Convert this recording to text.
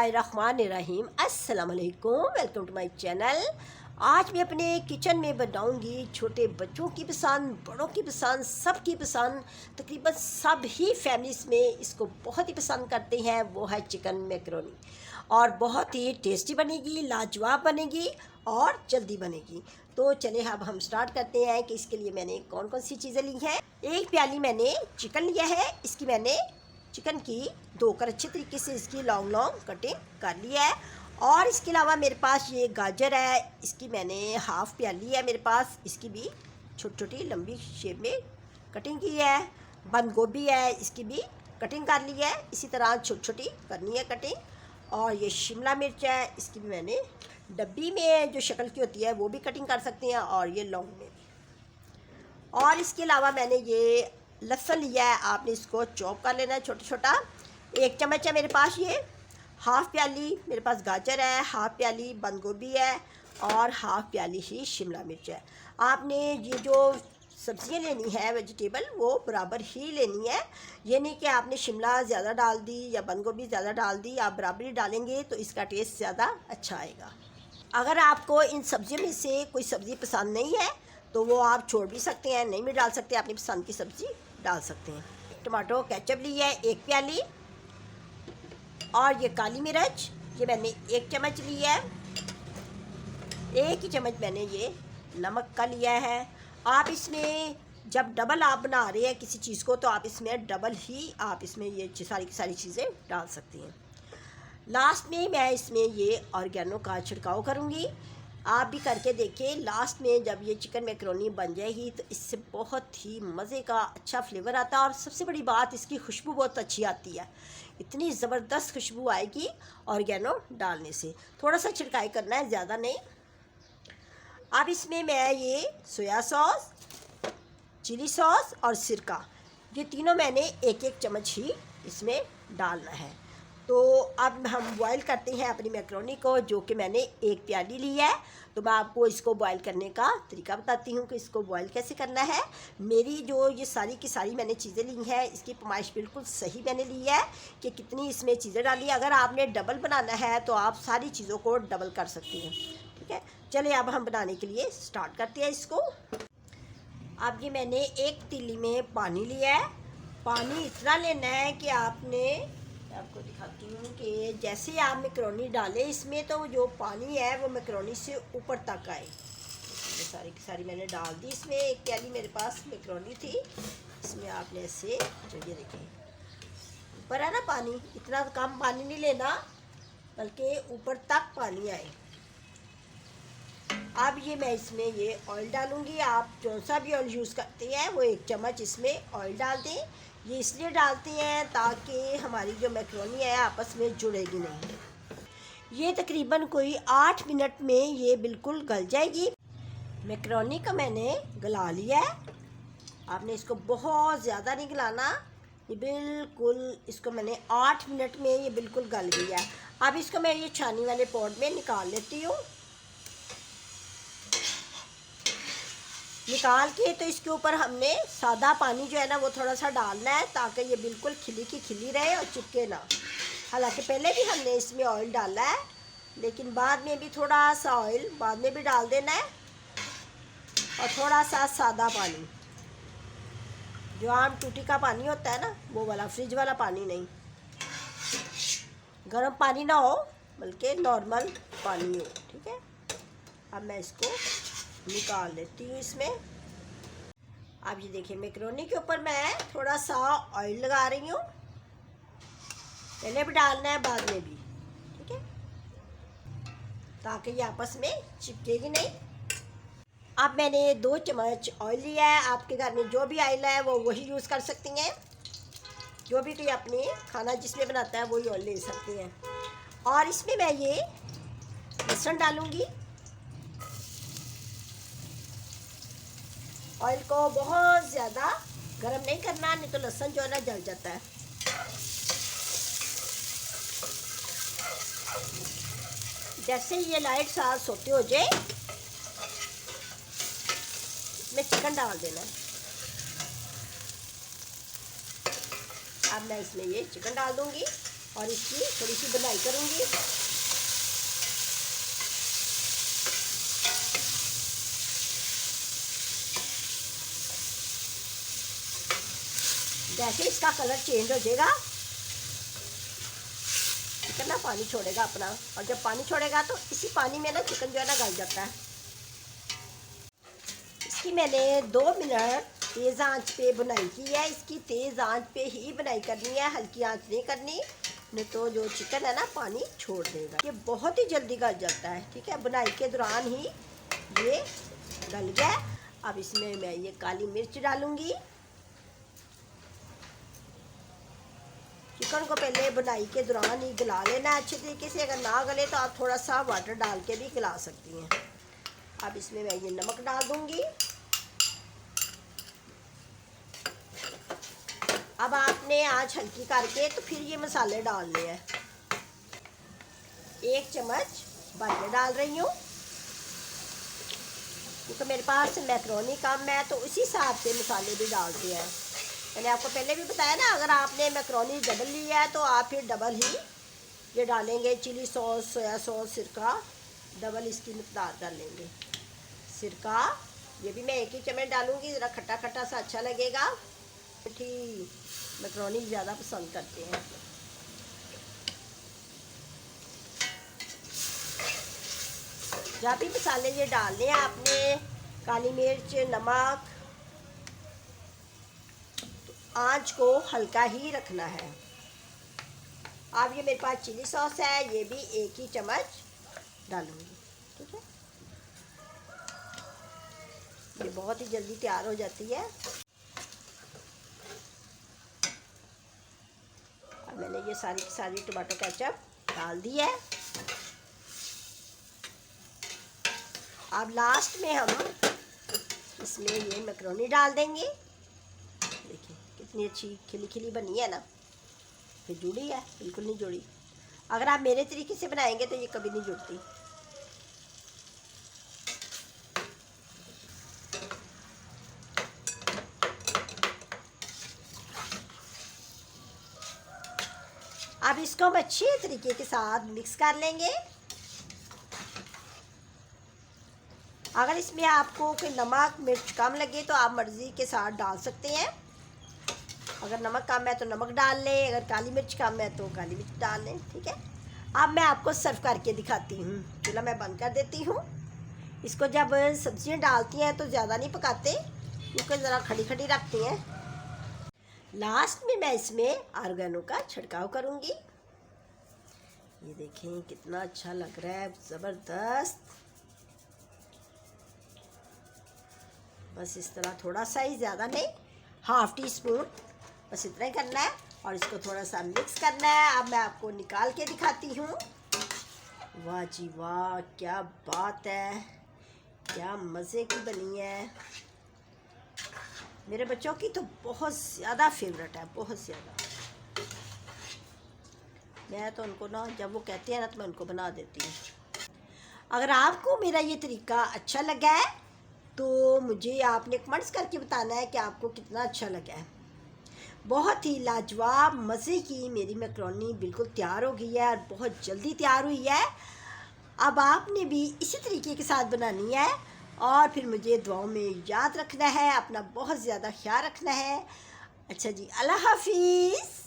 बिस्मिल्लाहिर्रहमानिर्रहीम। अस्सलाम वालेकुम, वेलकम टू माय चैनल। आज मैं अपने किचन में बनाऊंगी छोटे बच्चों की पसंद, बड़ों की पसंद, सब की पसंद, तकरीबन सब ही फैमिलीज़ में इसको बहुत ही पसंद करते हैं। वो है चिकन मैकरोनी और बहुत ही टेस्टी बनेगी, लाजवाब बनेगी और जल्दी बनेगी। तो चले अब हम स्टार्ट करते हैं कि इसके लिए मैंने कौन कौन सी चीज़ें ली हैं। एक प्याली मैंने चिकन लिया है। इसकी मैंने चिकन की धोकर अच्छे तरीके से इसकी लॉन्ग लॉन्ग कटिंग कर लिया है। और इसके अलावा मेरे पास ये गाजर है, इसकी मैंने हाफ़ प्याली है मेरे पास, इसकी भी छोटी छोटी लंबी शेप में कटिंग की है। बंद गोभी है, इसकी भी कटिंग कर ली है, इसी तरह छोटी छोटी करनी है कटिंग। और ये शिमला मिर्च है, इसकी भी मैंने डब्बी में जो शक्ल की होती है वो भी कटिंग कर सकते हैं, और ये लौंग में भी। और इसके अलावा मैंने ये लहसुन लिया है, आपने इसको चॉप कर लेना है छोटा छोटा। 1 चम्मच है मेरे पास ये। हाफ़ प्याली मेरे पास गाजर है, हाफ़ प्याली बंद गोभी है और हाफ़ प्याली ही शिमला मिर्च है। आपने ये जो सब्ज़ियाँ लेनी है वेजिटेबल वो बराबर ही लेनी है। ये नहीं कि आपने शिमला ज़्यादा डाल दी या बंद गोभी ज़्यादा डाल दी, आप बराबर ही डालेंगे तो इसका टेस्ट ज़्यादा अच्छा आएगा। अगर आपको इन सब्ज़ियों में से कोई सब्ज़ी पसंद नहीं है तो वो आप छोड़ भी सकते हैं, नहीं भी डाल सकते, अपनी पसंद की सब्ज़ी डाल सकते हैं। टमाटो केचप ली है 1 प्याली। और ये काली मिर्च ये मैंने 1 चम्मच ली है। 1 ही चम्मच मैंने ये नमक का लिया है। आप इसमें जब डबल आप बना रहे हैं किसी चीज़ को तो आप इसमें डबल ही आप इसमें ये सारी की सारी चीज़ें डाल सकती हैं। लास्ट में मैं इसमें ये ऑर्गेनो का छिड़काव करूँगी। आप भी करके देखिए। लास्ट में जब ये चिकन मैकरोनी बन जाएगी तो इससे बहुत ही मज़े का अच्छा फ्लेवर आता है, और सबसे बड़ी बात इसकी खुशबू बहुत अच्छी आती है। इतनी ज़बरदस्त खुशबू आएगी ऑर्गेनो डालने से। थोड़ा सा छिड़काई करना है, ज़्यादा नहीं। अब इसमें मैं ये सोया सॉस, चिली सॉस और सिरका, ये तीनों मैंने 1-1 चम्मच ही इसमें डालना है। तो अब हम बॉईल करते हैं अपनी मैकरोनी को, जो कि मैंने 1 प्याली ली है। तो मैं आपको इसको बॉईल करने का तरीका बताती हूँ कि इसको बॉईल कैसे करना है। मेरी जो ये सारी की सारी मैंने चीज़ें ली हैं, इसकी पैमाइश बिल्कुल सही मैंने ली है कि कितनी इसमें चीज़ें डाली है। अगर आपने डबल बनाना है तो आप सारी चीज़ों को डबल कर सकती हैं, ठीक है। चलिए अब हम बनाने के लिए स्टार्ट करते हैं इसको। अब ये मैंने 1 तीली में पानी लिया है। पानी इतना लेना है कि आपको दिखाती हूँ कि जैसे आप मैकरोनी डालें इसमें तो जो पानी है वो मैकरोनी से ऊपर तक आए। ये सारी की सारी मैंने डाल दी इसमें। 1 प्याली मेरे पास मैकरोनी थी, इसमें आपने ऐसे जो ये देखें ऊपर है ना पानी, इतना कम पानी नहीं लेना बल्कि ऊपर तक पानी आए। अब ये मैं इसमें ये ऑयल डालूँगी। आप जो सा भी ऑयल यूज़ करते हैं वो 1 चम्मच इसमें ऑयल डाल दें। ये इसलिए डालते हैं ताकि हमारी जो मैकरोनी है आपस में जुड़ेगी नहीं। ये तकरीबन कोई 8 मिनट में ये बिल्कुल गल जाएगी। मैकरोनी को मैंने गला लिया है। आपने इसको बहुत ज़्यादा नहीं गलाना, ये बिल्कुल इसको मैंने 8 मिनट में ये बिल्कुल गल गया है। अब इसको मैं ये छानी वाले पॉट में निकाल लेती हूँ। निकाल के तो इसके ऊपर हमने सादा पानी जो है ना वो थोड़ा सा डालना है ताकि ये बिल्कुल खिली की खिली रहे और चिपके ना। हालांकि पहले भी हमने इसमें ऑयल डाला है, लेकिन बाद में भी थोड़ा सा ऑयल बाद में भी डाल देना है। और थोड़ा सा सादा पानी, जो आम टूटी का पानी होता है ना वो वाला, फ्रिज वाला पानी नहीं, गर्म पानी ना हो बल्कि नॉर्मल पानी हो, ठीक है। अब मैं इसको निकाल लेती हूँ इसमें। अब ये देखिए मैकरोनी के ऊपर मैं थोड़ा सा ऑयल लगा रही हूँ। पहले भी डालना है बाद में भी, ठीक है, ताकि ये आपस में चिपकेगी नहीं। अब मैंने 2 चम्मच ऑयल लिया है। आपके घर में जो भी ऑयल है वो वही यूज़ कर सकती हैं। जो भी कोई अपने खाना जिसमें बनाता है वही ऑयल ले सकते हैं। और इसमें मैं ये लहसुन डालूँगी। ऑयल को बहुत ज़्यादा गर्म नहीं करना, नहीं तो लहसुन जो है ना जल जाता है। जैसे ये लाइट सा सोते हो जाए इसमें चिकन डाल देना। अब मैं इसमें ये चिकन डाल दूंगी और इसकी थोड़ी सी बुनाई करूँगी। जैसे इसका कलर चेंज हो जाएगा चिकन ना पानी छोड़ेगा अपना, और जब पानी छोड़ेगा तो इसी पानी में ना चिकन जो है ना गल जाता है। इसकी मैंने 2 मिनट तेज़ आंच पे बुनाई की है। इसकी तेज़ आंच पे ही बुनाई करनी है, हल्की आंच नहीं करनी, नहीं तो जो चिकन है ना पानी छोड़ देगा। ये बहुत ही जल्दी गल जाता है, ठीक है। बुनाई के दौरान ही ये गल गया। अब इसमें मैं ये काली मिर्च डालूँगी। चिकन को पहले बुनाई के दौरान ही गला लेना है अच्छे तरीके से। अगर ना गले तो आप थोड़ा सा वाटर डाल के भी गला सकती हैं। अब इसमें मैं ये नमक डाल दूंगी। अब आपने आंच हल्की करके तो फिर ये मसाले डालने हैं। 1 चम्मच भर के डाल रही हूँ, क्योंकि मेरे पास मैक्रोनी कम है तो उसी हिसाब से मसाले भी डालते हैं। मैंने आपको पहले भी बताया ना, अगर आपने मैक्रोनी डबल लिया है तो आप फिर डबल ही ये डालेंगे। चिली सॉस, सोया सॉस, सिरका डबल इसकी मिकदार डालेंगे। सिरका ये भी मैं 1 ही चम्मच डालूँगी, ज़रा खट्टा खट्टा सा अच्छा लगेगा। मीठी मैक्रोनी ज़्यादा पसंद करते हैं। जहाँ भी मसाले ये डालने हैं आपने, काली मिर्च, नमक, आंच को हल्का ही रखना है। अब ये मेरे पास चिली सॉस है, ये भी 1 ही चम्मच डालूंगी, ठीक है। ये बहुत ही जल्दी तैयार हो जाती है। अब मैंने ये सारी की सारी टमाटो केचप डाल दी है। अब लास्ट में हम इसमें ये मैक्रोनी डाल देंगे। देखिए कितनी अच्छी खिली खिली बनी है ना, फिर जुड़ी है, बिल्कुल नहीं जुड़ी। अगर आप मेरे तरीके से बनाएंगे तो ये कभी नहीं जुड़ती। अब इसको हम अच्छे तरीके के साथ मिक्स कर लेंगे। अगर इसमें आपको कोई नमक मिर्च कम लगे तो आप मर्ज़ी के साथ डाल सकते हैं। अगर नमक कम है तो नमक डाल लें, अगर काली मिर्च कम है तो काली मिर्च डाल लें, ठीक है। अब मैं आपको सर्व करके दिखाती हूँ। चूल्हा मैं बंद कर देती हूँ। इसको जब सब्जियाँ डालती हैं तो ज़्यादा नहीं पकाते, क्योंकि ज़रा खड़ी खड़ी रखती हैं। लास्ट में मैं इसमें ऑर्गेनो का छिड़काव करूँगी। ये देखें कितना अच्छा लग रहा है, ज़बरदस्त। बस इस तरह थोड़ा सा ही, ज़्यादा नहीं, 1/2 टीस्पून, बस इतना ही करना है। और इसको थोड़ा सा मिक्स करना है। अब मैं आपको निकाल के दिखाती हूँ। वाह जी वाह, क्या बात है, क्या मज़े की बनी है। मेरे बच्चों की तो बहुत ज़्यादा फेवरेट है, बहुत ज़्यादा। मैं तो उनको ना, जब वो कहते हैं ना तो मैं उनको बना देती हूँ। अगर आपको मेरा ये तरीका अच्छा लगा है तो मुझे आपने कमेंट्स करके बताना है कि आपको कितना अच्छा लगा है। बहुत ही लाजवाब मज़े की मेरी मैक्रोनी बिल्कुल तैयार हो गई है और बहुत जल्दी तैयार हुई है। अब आपने भी इसी तरीके के साथ बनानी है और फिर मुझे दुआओं में याद रखना है। अपना बहुत ज़्यादा ख्याल रखना है। अच्छा जी, अल्लाह हाफिज़।